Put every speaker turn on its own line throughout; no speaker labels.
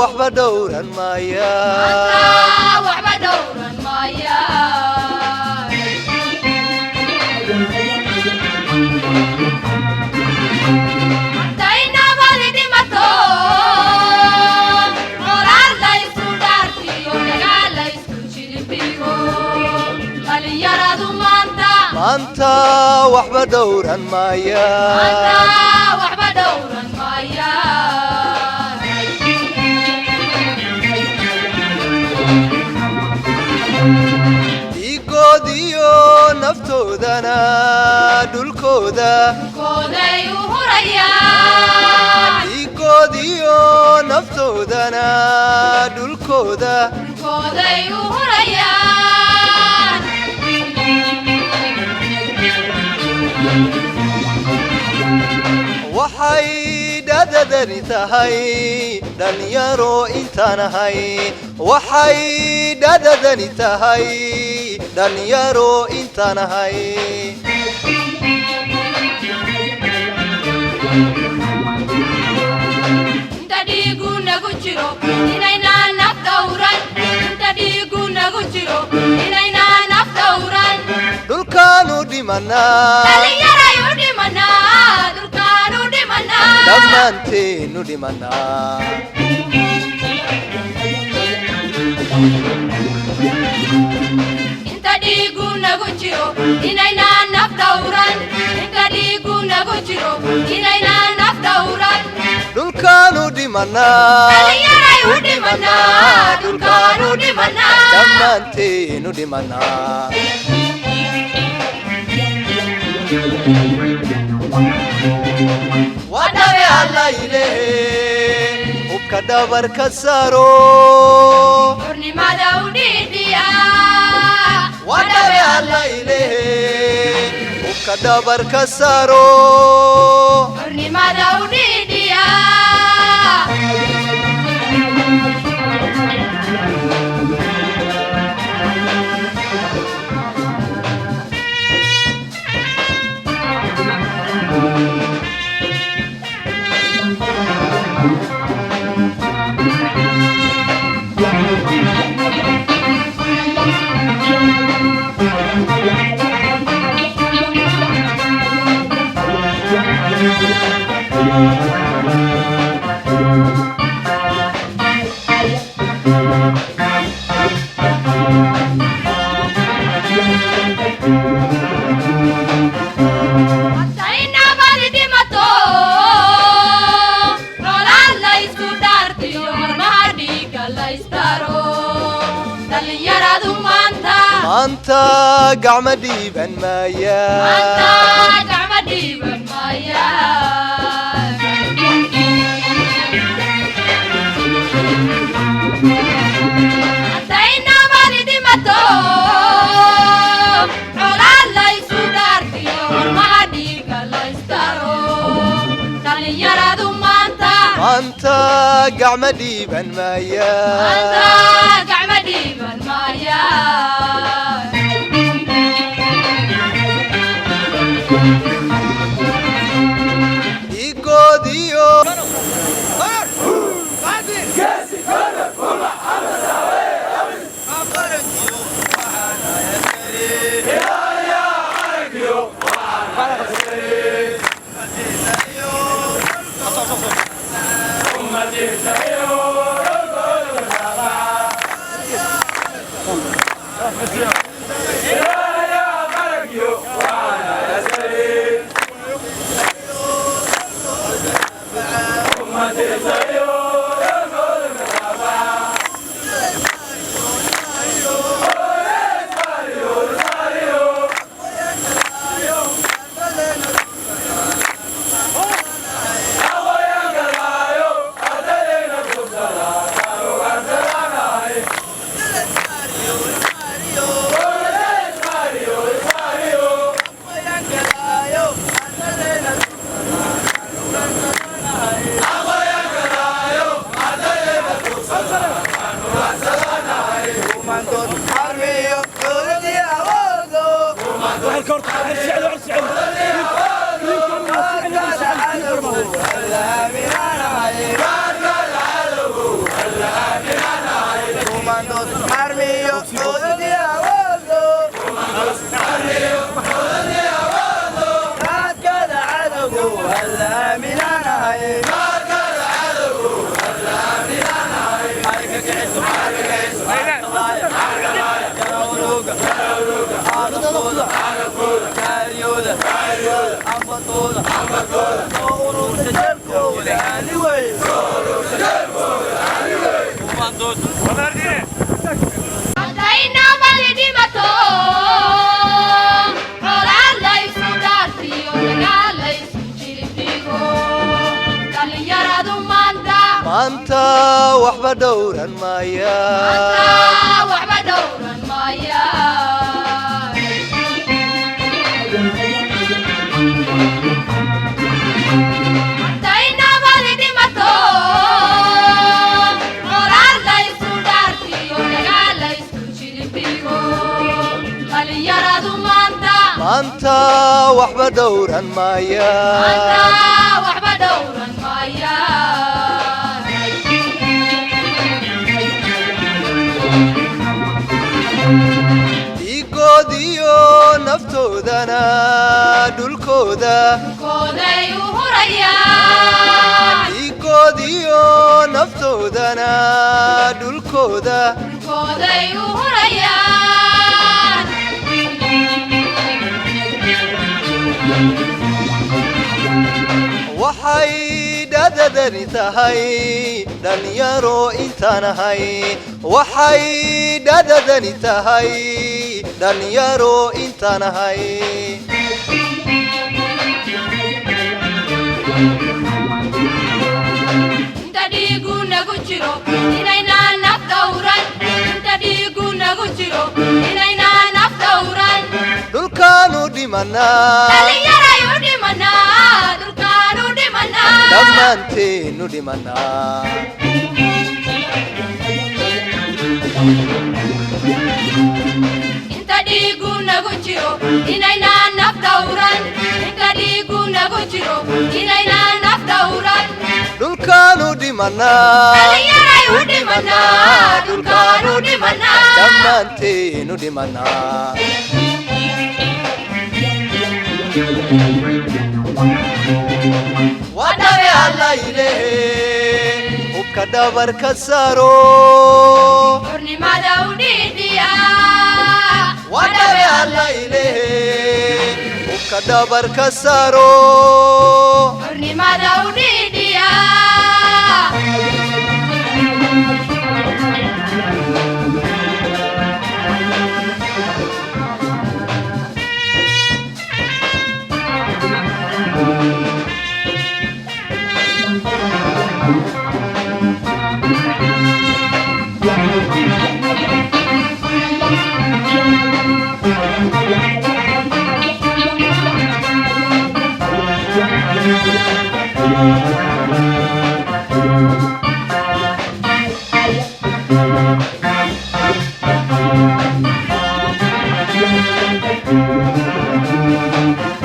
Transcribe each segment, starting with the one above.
وحبة دورا مايا
وحبة دورا مايا حتينا بالدي مطور مرار ليسو دارتيو نقال ليسو شريبيو اليارادو
مانتا وحبة دورا مايا
وحبة دورا مايا
dhiigoodiyo naftoodana dhulkooda
كوداي وهريان
dhiigoodiyo naftoodana dhulkooda
كوداي وهريان
waxay dhadadani tahay dhalinyaro intaanahay waxay dhadadani tahay dhalinyaro intaanahay
انت ديغو نغجرو إنينا نفدوران انت ديغو نغجرو إنينا نفدوران
dhulkaanu dhimanaa
دليرا يودي منا دلكانو دي منا
dhammaanteenu dhimanaa
انت ديغو نغجرو إنينا نفدوران انت ديغو نغجرو إنينا نفدوران
dhulkaanu dhimanaa
دليرا يودي منا دلكانو دي منا
dhammaanteenu dhimanaa wadhabe alla ilahe hubka dhabarka saaro
حرنمادا وديديا
wadhabe alla ilahe hubka dhabarka saaro
حرنمادا وديديا حتينا بالدي مطور رولان ليسو دارتيو مرمهديك ليستارو دليرادو مانتا
maanta gacma dhiiban maaya
مانتا قعمدي بالمايا حتينا بالدي مطور رولان ليسو دارتيو مرمهديك ليستارو دليرادو مانتا
maanta gacma dhiiban maaya
مانتا قعمدي بالمايا
dhiigoodiyo
Haddayna mali dhimato colaad laysu dhaartiyo dagaal laysu jilibdhigo dhallinyaradu maanta
waxba dhowran maayaan
waxba dhowran maayaan haddayna mali dhimato colaad laysu dhaartiyo dagaal laysu jilibdhigo dhallinyaradu maanta
waxba dhowran maayaan
waxba dhowran maayaan
dhiigoodiyo naftoodana dhulkooda
kooday u hurayaan
dhiigoodiyo naftoodana dhulkooda
kooday u hurayaan
waxay dhadadani tahay dhalinyaro intaanahay waxay dhadadani tahay dhalinyaro intaanahay
inta dhiigu nagu jiro inaynaan naf dhowran inta dhiigu nagu jiro inaynaan naf dhowran
dhulkaanu dhimanaa
dhallinyaray u dhimanaa dhulkaan u dhimanaa
dhammaanteenu dhimanaa
inta dhiigu nagu jiro inaynaan naf dhowran inta dhiigu nagu jiro inaynaan naf dhowran
dhulkaanu dhimanaa
dhallinyaray u dhimanaa dhulkaan u dhimanaa
dhammaanteenu dhimanaa wadhabe allaylehe hubka dhabarka saaro
xurnimada u dhiidhiya
wadhabe allaylehe hubka dhabarka saaro
xurnimada u dhiidhiya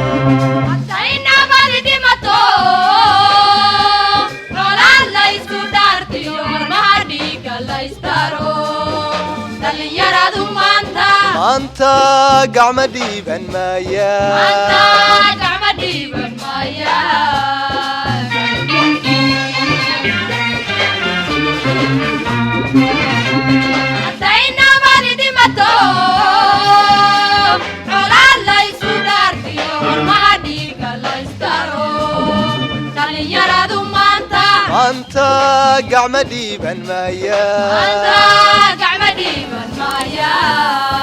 haddayna mali dhimato colaad laysu dhaartiyo warmaha dhiigga laystaro dhallinyaradu maanta
gacma dhiiban maayaan
gacma dhiiban maayaan haddayna mali dhimato colaad laysu dhaartiyo warmaha dhiigga laystaro dhallinyaradu maanta
gacma dhiiban maayaan
gacma dhiiban maayaan